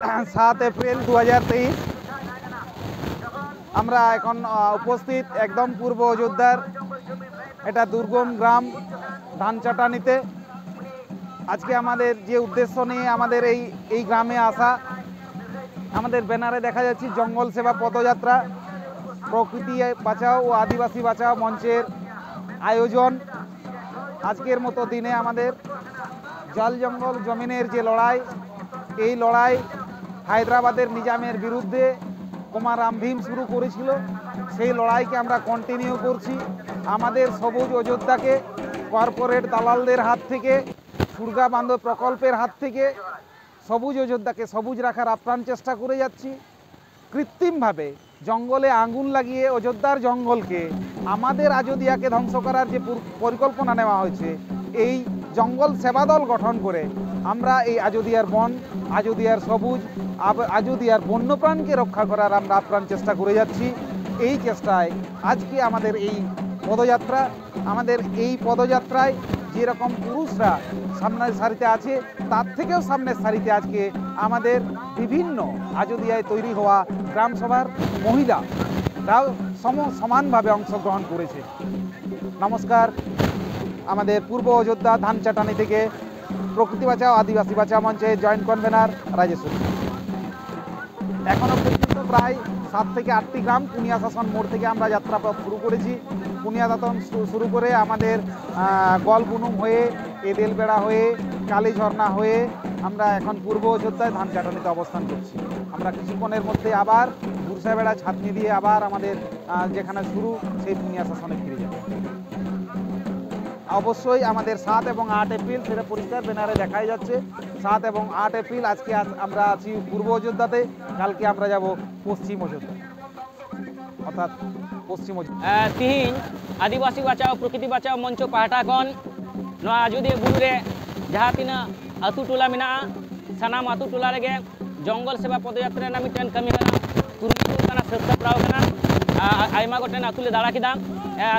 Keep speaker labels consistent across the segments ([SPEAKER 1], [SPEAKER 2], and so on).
[SPEAKER 1] 7 April 2023 আমরা এখন উপস্থিত একদম পূর্ব অযোধ্যার এটা দুর্গম গ্রাম ধানচাটানিতে। আজকে আমাদের যে উদ্দেশ্য নিয়ে আমাদের এই গ্রামে আসা, আমাদের ব্যানারে দেখা যাচ্ছে জঙ্গল সেবা পদযাত্রা, প্রকৃতি বাঁচাও ও আদিবাসী বাঁচাও মঞ্চের আয়োজন। আজকের মতো দিনে আমাদের জল জঙ্গল জমিনের যে লড়াই, এই লড়াই হায়দ্রাবাদের নিজামের বিরুদ্ধে কোমারাম ভীম শুরু করেছিল, সেই লড়াইকে আমরা কন্টিনিউ করছি। আমাদের সবুজ অযোধ্যাকে কর্পোরেট দালালদের হাত থেকে, সুরগা বান্ধ প্রকল্পের হাত থেকে সবুজ অযোধ্যাকে সবুজ রাখার আপ্রাণ চেষ্টা করে যাচ্ছি। কৃত্রিমভাবে জঙ্গলে আগুন লাগিয়ে অযোধ্যার জঙ্গলকে, আমাদের আযোধ্যাকে ধ্বংস করার যে পরিকল্পনা নেওয়া হয়েছে, এই জঙ্গল সেবা দল গঠন করে আমরা এই আযোধ্যার বন, আযোধ্যার সবুজ, আযোধ্যার বন্যপ্রাণকে রক্ষা করার আমরা আপ্রাণ চেষ্টা করে যাচ্ছি। এই চেষ্টায় আজকে আমাদের এই পদযাত্রা, আমাদের এই পদযাত্রায় যেরকম পুরুষরা সামনের সারিতে আছে, তার থেকেও সামনের সারিতে আজকে আমাদের বিভিন্ন আযোধ্যায় তৈরি হওয়া গ্রামসভার মহিলারাও সমানভাবে অংশগ্রহণ করেছে। নমস্কার, আমাদের পূর্ব অযোধ্যা ধানচাটানি থেকে প্রকৃতি বাঁচাও আদিবাসী বাঁচাও মঞ্চে জয়েন্ট কনভেনার রাজেশ্বরী। এখনও পর্যন্ত প্রায় 7 থেকে 8টি গ্রাম পুনিয়া শাসন মোড় থেকে আমরা যাত্রাপথ শুরু করেছি। পুনিয়া শাসন শুরু করে আমাদের গলবুনুম হয়ে, এদেলবেড়া হয়ে, কালীঝর্ণা হয়ে আমরা এখন পূর্ব অযোধ্যায় ধানচাটানিতে অবস্থান করছি। আমরা কিছুক্ষণের মধ্যে আবার গুরসাবেড়া ছাতনি দিয়ে আবার আমাদের যেখানে শুরু সেই পুনিয়া শাসনে ফিরে যাবে। অবশ্যই আমাদের 7 এবং 8 এপ্রিল, সেটা পরিষ্কার ব্যানারে দেখাই যাচ্ছে। 7 এবং 8 এপ্রিল আজকে আমরা আছি পূর্ব অযোধ্যাতে, কালকে আমরা যাব পশ্চিম অযোধ্যা, অর্থাৎ পশ্চিম অযোধ্যা।
[SPEAKER 2] তিহিন আদিবাসী বাঁচাও প্রকৃতি বাঁচাও মঞ্চ পাহटा खन नोआ आजोदिया बुरु रे जहाँ तीना आतु टोला मेना सानाम आतु टोला रेगे जंगल सेवा पदयात्रा ना मिटन कमी हरा कुरुमुटु कना सत्ताप्राव कना आयमा गोटेन आतु ले दाड़ा किदा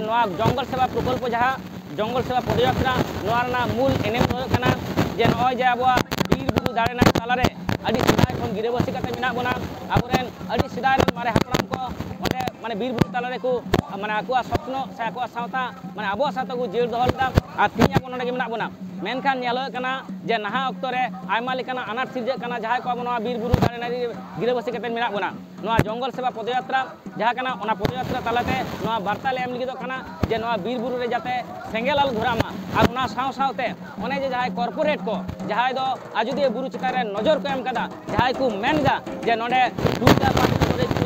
[SPEAKER 2] नोआ जंगल सेवा प्रकल्प जहाँ जंगल सेवा पदयात्रा नोआ रना मूल एनेम कना जे नय जे आबो बीर बुरु दाड़े ना तालारे अडी सिदाय खन गिरेबसी कते मेना बोना आबोरेन अडी सिदाय मारे हापराम को ओंडे माने बीर बुरु तालारे को माने आकुआ स्वप्न से आकुआ सावता माने आबो सावता को जेल दहल दा आ तीन आबो नोडे मेना बोना मेनखान नेलो कना जे नहा अक्तो रे आयमा लेकाना अनाट सिरजे कना जहाय को आबो नोआ बीर बुरु दाड़े नारी गिरेबसी कते मेना बोना नोआ जंगल सेवा पदयात्रा जहाँ कना ओना पदयात्रा तालाते नोआ बार्ता ले एम लगी दो कना जे नोआ बीर बुरु रे जाते सेंगेल आल धरामा आर ओना साव सावते ओने जे जहाय कॉर्पोरेट को जहाय दो आजोदिया बुरु चिता रे नजर को एम कदा जहाय को मेनगा जे नोडे दुटा प्रोजेक्ट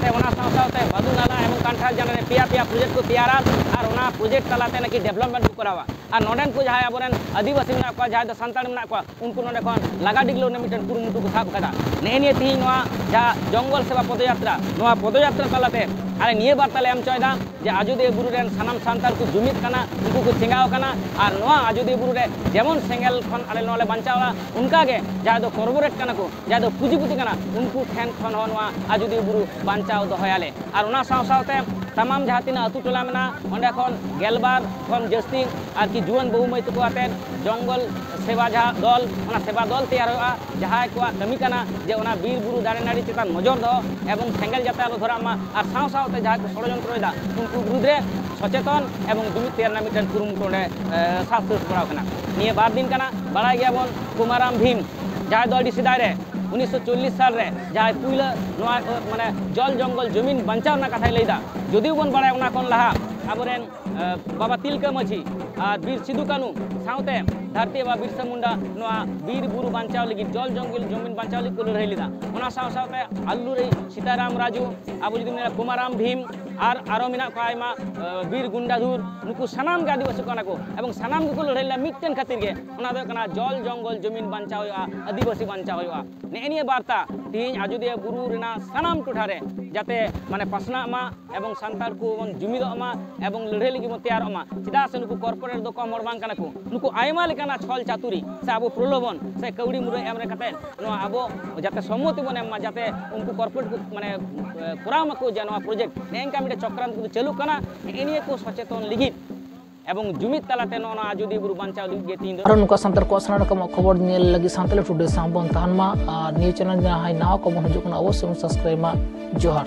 [SPEAKER 2] ते ओना साव सावते बादू नाला एवं कांठा जाने पिया पिया प्रोजेक्ट को तैयारा और ओना प्रोजेक्ट तालाते नाकि डेवलपमेंट को करावा और नोडेन को जहाय आबोरेन आदिवासी मेना को जहाय दो संतान मेना को उनको नोडे खन लागा डिगलो ने मिटन कुरुमुटु को साब कदा नेनिए तिही नोआ जा जंगल सेवा पदयात्रा नोआ पदयात्रा तालाते आले निये बार्ता ले एम चयदा जे आजोदिया बुरु रेन सानाम सांताल को जुमित कना उनको को चिंगाव कना और नोआ आजोदिया बुरु रे जेमन सेंगेल खन आले नोले बांचावा उनका गे जहाय दो कॉर्पोरेट कना को जहाय दो पुंजीपति कना उनको ठेन खन हो नोआ आजोदिया बुरु बांचाव दोहयाले और ओना साव सावते तमाम जहाँ तीना आतु टोला मेना ओंडे खन गेलबार खन जस्ती और कि जुआन बहु मई तको आते जंगल सेवा जहाँ दल ओना सेवा दल तैयार होगा जहाँ को कमी कना जे ओना बीर बुरु दाड़े नाड़ी चितान नजर दो एवं सेंगेल जाते आलो धरामा और साव सावते जहाँ को षड्यंत्रदा उनको विरुद्धे सचेतन एवं जुमित तैयार ना मिटन कुरुमुटु ओंडे सास्त्र पड़ाव कना निये बार दिन कना बाड़ाय गया बोन कुमाराम भीम जहाँ दो अडी सिदाय रे 1940 साल रे जहाँ पुइला माने जल जंगल जमीन बंचाव ना कथा लैदा जदिव बन बाड़ाय ओना कोन लहा आबोरेन बाबा तिलका माझी और बीर सिदु कानू सावते धरती बा बिरसा मुंडा नोआ बीर बुरु बांचाव लगी जल जंगल जमीन बांचाव लगी को लड़ाई लेदा ओना साव सावते आल्लू रे सीताराम राजू आबो जदि मेना कुमाराम भीम और आरो मेना को आयमा बीर गुंडाधुर नुकु सानाम के आदिवासी कना को एवं सानाम को लड़ाई ला मिटन खातिर गे ओना दो कना जल जंगल जमीन बांचाव होया आदिवासी बांचाव होया नेनिए बार्ता तीन आजोदिया बुरु रेना सानाम टोठारे जाते माने पासना मा एवं सांताल को जुमिद मा एवं लड़ाई लगी तैयार मा चिदा से नुकु कॉर्पोरेट दो कम बांग कना को नुकु आयमा लेकाना छल चातुरी से आबो प्रलोभन से कौड़ी मुरे एम रे कते नो आबो जाते सम्मति बन एम जाते उनको कॉर्पोरेट को माने पुरामा को जे नो प्रोजेक्ट नेंका मिटे चक्रांत को चालू कना एनिए को सचेतन लिगित एवं जुमिद तालाते नोना आजोदी बुरु बांचाव लगे तीन
[SPEAKER 3] और नुका संतर को असना रकम खबर नेल लगी सांतले टुडे सांबन तहनमा न्यूज चैनल जहां हाई नाव को बन हजू अवश्य सब्सक्राइब मा जोहार।